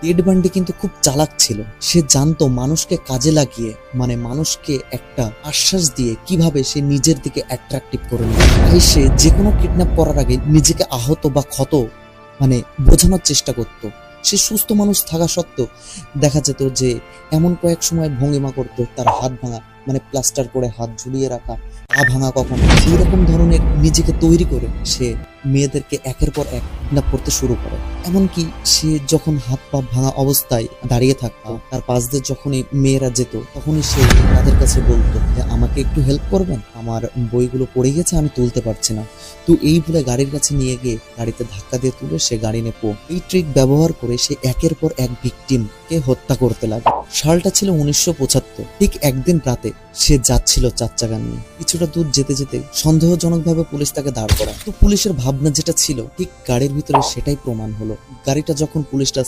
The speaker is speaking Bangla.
টেড বান্ডি কিন্তু খুব চালাক ছিল। সে জানতো মানুষকে কাজে লাগিয়ে, মানে মানুষকে একটা আশ্বাস দিয়ে কিভাবে সে নিজের দিকে অ্যাট্রাকটিভ করে নেবে। তাই সে যে কোনো কিডন্যাপ করার আগে নিজেকে আহত বা ক্ষত মানে বোঝানোর চেষ্টা করত। সে সুস্থ মানুষ থাকা সত্ত্বেও দেখা যেত যে এমন কয়েক সময় ভঙ্গিমা করতো, তার হাত ভাঙা, মানে প্লাস্টার করে হাত ঝুলিয়ে রাখা, পা ভাঙা কখনো, এইরকম ধরনের নিজেকে তৈরি করে সে মেয়েদেরকে একের পর এক কিডন্যাপ করতে শুরু করে। এমনকি সে যখন হাত পা ভাঙা অবস্থায় দাঁড়িয়ে থাকতো, তার পাশ দিয়ে যখনই মেয়েরা যেত তখনই সে তাদের কাছে বলতো যে আমাকে একটু হেল্প করবেন, আমার বইগুলো পড়ে গেছে, আমি তুলতে পারছি না। তো এই বলে গাড়ির কাছে নিয়ে গিয়ে গাড়িতে ধাক্কা দিয়ে তুলে সে গাড়ি নেপো। এই ট্রিক ব্যবহার করে সে একের পর এক ভিকটিমকে হত্যা করতে লাগে। সালটা ছিল 1975। ঠিক একদিন রাতে সে যাচ্ছিল 4 চাকা নিয়ে। কিছুটা দূর যেতে যেতে সন্দেহজনকভাবে পুলিশ তাকে দাঁড় করায়। তো পুলিশের ভাবনা যেটা ছিল ঠিক গাড়ির ভিতরে সেটাই প্রমাণ হলো। গাড়িটা যখন পুলিশরা